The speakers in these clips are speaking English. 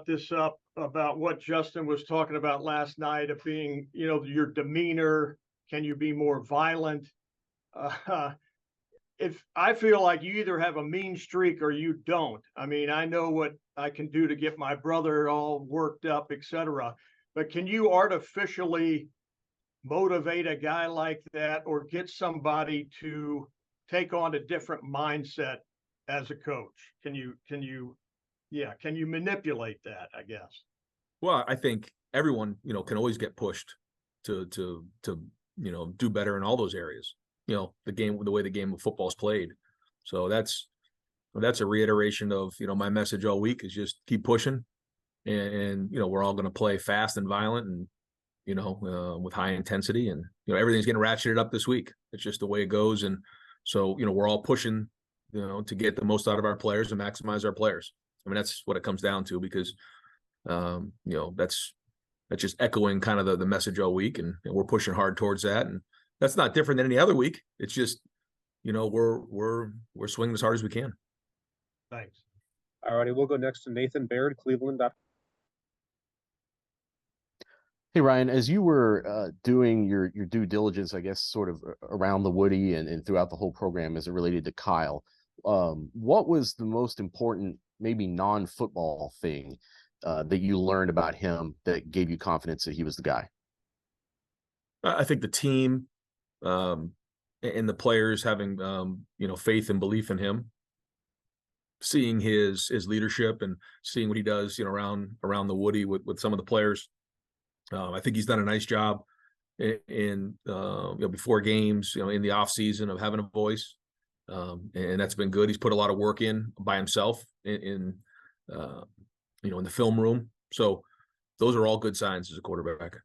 this up about what Justin was talking about last night of being, your demeanor. Can you be more violent? If I feel like you either have a mean streak or you don't. I mean, I know what I can do to get my brother all worked up, etc. But can you artificially motivate a guy like that or get somebody to take on a different mindset as a coach? Can you manipulate that, I guess? Well, I think everyone, can always get pushed to do better in all those areas. The way the game of football is played. So that's a reiteration of, my message all week is just keep pushing and we're all going to play fast and violent and, with high intensity and, everything's getting ratcheted up this week. It's just the way it goes. And so, we're all pushing, to get the most out of our players and maximize our players. I mean, that's what it comes down to because, that's just echoing kind of the message all week and we're pushing hard towards that. And that's not different than any other week. It's just, we're swinging as hard as we can. Thanks. All righty, we'll go next to Nathan Baird, Cleveland. Hey, Ryan, as you were doing your due diligence, I guess, sort of around the Woody and throughout the whole program as it related to Kyle, what was the most important, maybe non-football thing that you learned about him that gave you confidence that he was the guy? I think the team and the players having, faith and belief in him, seeing his leadership and seeing what he does, around the Woody with some of the players. I think he's done a nice job in before games, in the off season of having a voice. And that's been good. He's put a lot of work in by himself in the film room. So those are all good signs as a quarterback.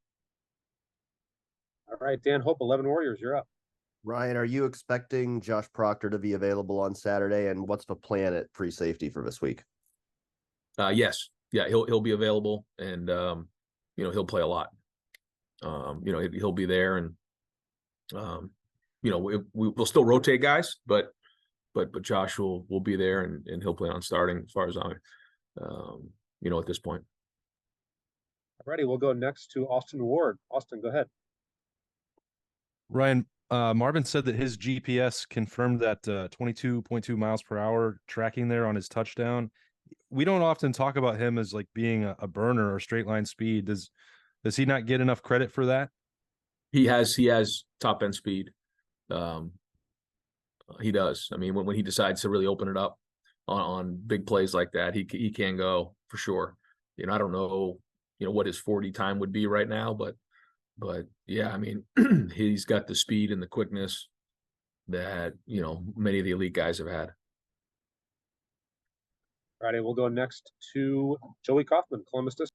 All right, Dan Hope, 11 Warriors, you're up. Ryan, are you expecting Josh Proctor to be available on Saturday? And what's the plan at free safety for this week? Yes. Yeah, he'll be available and he'll play a lot. He'll be there and we'll still rotate guys, but Josh will be there and he'll plan on starting as far as I'm at this point. All righty, we'll go next to Austin Ward. Austin, go ahead. Ryan, Marvin said that his GPS confirmed that 22.2 miles per hour tracking there on his touchdown. We don't often talk about him as like being a burner or straight line speed. Does he not get enough credit for that? He has top end speed. He does. I mean, when he decides to really open it up on big plays like that, he can go for sure. I don't know, what his 40 time would be right now, but yeah, I mean, he's got the speed and the quickness that, many of the elite guys have had. All righty, we'll go next to Joey Kaufman, Columbus District.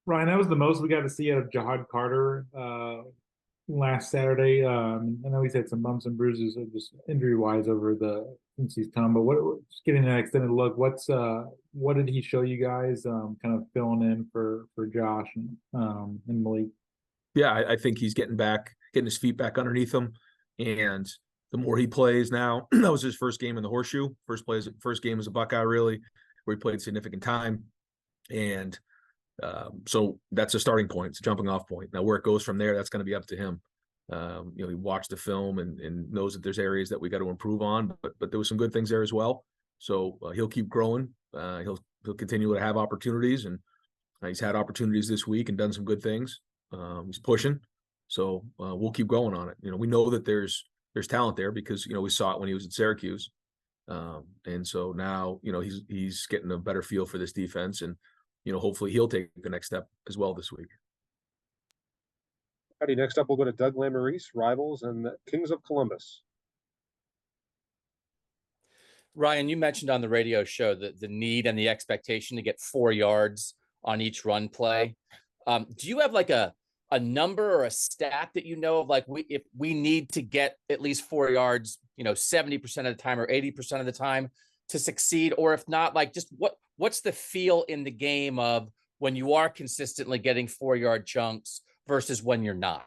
Ryan, that was the most we got to see out of Jahad Carter last Saturday. I know he's had some bumps and bruises, just injury-wise, since he's come. But just getting an extended look, what did he show you guys? Kind of filling in for Josh and Malik. Yeah, I think he's getting his feet back underneath him, and the more he plays now, that was his first game in the Horseshoe. First game as a Buckeye, really, where he played significant time, and so that's a starting point. It's a jumping off point. Now, where it goes from there, that's going to be up to him. He watched the film and knows that there's areas that we got to improve on, but there was some good things there as well. So he'll keep growing. He'll continue to have opportunities, and he's had opportunities this week and done some good things. He's pushing, so we'll keep going on it. We know that there's talent there because we saw it when he was at Syracuse, and so now he's getting a better feel for this defense, and hopefully he'll take the next step as well this week. Alrighty, next up we'll go to Doug Lamarice, Rivals and the Kings of Columbus. Ryan, you mentioned on the radio show the need and the expectation to get 4 yards on each run play. Do you have like a number or a stat that of like if we need to get at least 4 yards, 70% of the time or 80% of the time to succeed, or if not, like just what's the feel in the game of when you are consistently getting 4-yard chunks versus when you're not?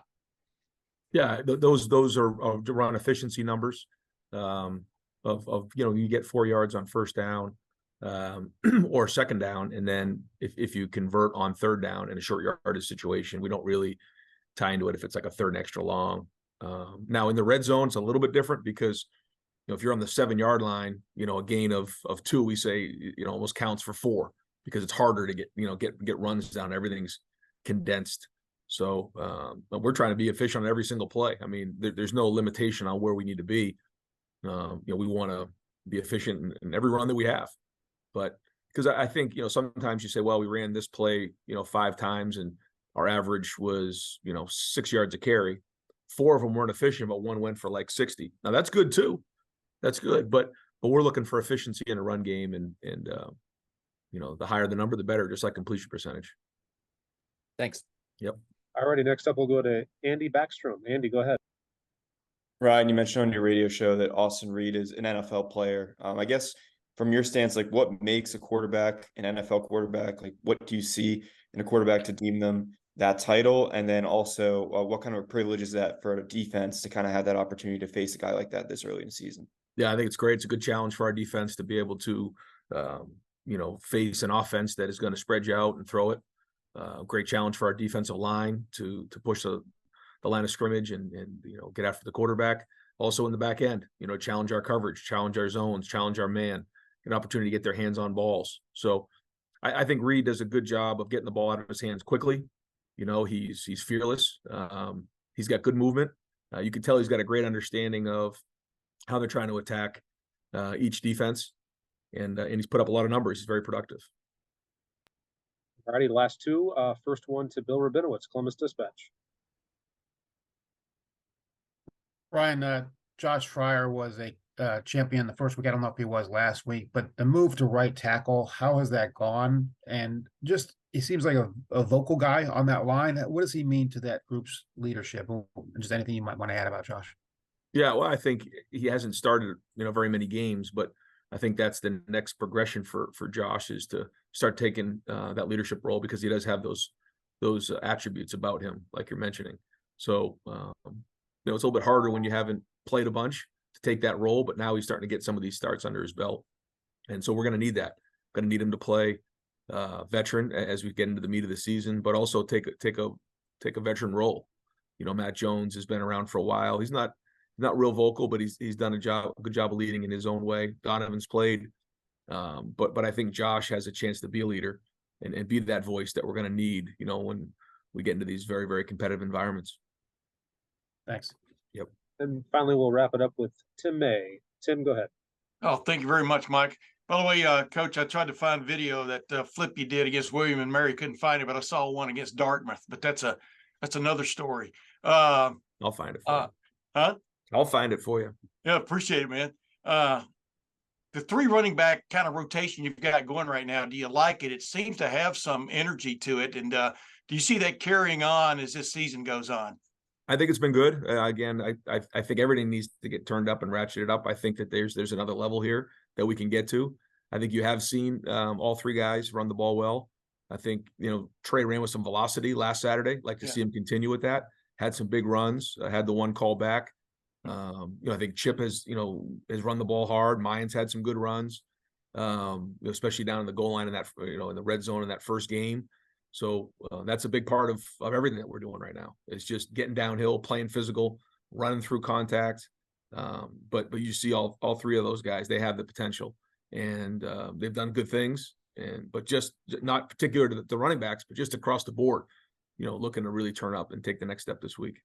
Yeah, those are run efficiency numbers. Of you get 4 yards on first down, or second down. And then if you convert on third down in a short yardage situation, we don't really tie into it if it's like a third and extra long. Now in the red zone, it's a little bit different because, if you're on the 7-yard line, a gain of 2, we say, almost counts for 4 because it's harder to get runs down. Everything's condensed. So but we're trying to be efficient on every single play. I mean, there's no limitation on where we need to be. We want to be efficient in every run that we have. But because I think, sometimes you say, well, we ran this play, 5 times and our average was, 6 yards a carry. 4 of them weren't efficient, but 1 went for like 60. Now that's good too. That's good. But we're looking for efficiency in a run game and the higher the number, the better, just like completion percentage. Thanks. Yep. Alrighty, next up we'll go to Andy Backstrom. Andy, go ahead. Ryan, you mentioned on your radio show that Austin Reed is an NFL player. I guess from your stance, like what makes a quarterback an NFL quarterback? Like what do you see in a quarterback to deem them that title? And then also what kind of a privilege is that for a defense to kind of have that opportunity to face a guy like that this early in the season? Yeah, I think it's great. It's a good challenge for our defense to be able to, face an offense that is going to spread you out and throw it. Great challenge for our defensive line to push the line of scrimmage and get after the quarterback. Also in the back end, challenge our coverage, challenge our zones, challenge our man, an opportunity to get their hands on balls. So I think Reed does a good job of getting the ball out of his hands quickly. He's fearless. He's got good movement. You can tell he's got a great understanding of how they're trying to attack each defense, and he's put up a lot of numbers. He's very productive. Alrighty, the last 2. First one to Bill Rabinowitz, Columbus Dispatch. Ryan, Josh Fryer was a champion the first week. I don't know if he was last week, but the move to right tackle, how has that gone? And just, he seems like a vocal guy on that line. What does he mean to that group's leadership? Just anything you might want to add about Josh? Yeah, well, I think he hasn't started, very many games, but I think that's the next progression for Josh is to start taking that leadership role because he does have those attributes about him, like you're mentioning. So, it's a little bit harder when you haven't played a bunch to take that role, but now he's starting to get some of these starts under his belt. And so we're going to need that. Going to need him to play veteran as we get into the meat of the season, but also take a veteran role. Matt Jones has been around for a while. He's not real vocal, but he's done a good job of leading in his own way. Donovan's played, but I think Josh has a chance to be a leader and be that voice that we're going to need, when we get into these very, very competitive environments. Thanks. Yep. And finally, we'll wrap it up with Tim May. Tim, go ahead. Oh, thank you very much, Mike. By the way, Coach, I tried to find video that flip you did against William and Mary. Couldn't find it, but I saw one against Dartmouth. But that's another story. I'll find it for you. Huh? I'll find it for you. Yeah, appreciate it, man. The 3 running back kind of rotation you've got going right now, do you like it? It seems to have some energy to it. And do you see that carrying on as this season goes on? I think it's been good. Again, I think everything needs to get turned up and ratcheted up. I think that there's another level here that we can get to. I think you have seen all 3 guys run the ball well. I think, Trey ran with some velocity last Saturday. Like to see him continue with that. Had some big runs, had the one call back. I think Chip has run the ball hard. Mayans had some good runs, especially down in the goal line in that, in the red zone in that first game. So that's a big part of everything that we're doing right now. It's just getting downhill, playing physical, running through contact. But you see all 3 of those guys, they have the potential and they've done good things. But just not particular to the running backs, but just across the board, looking to really turn up and take the next step this week.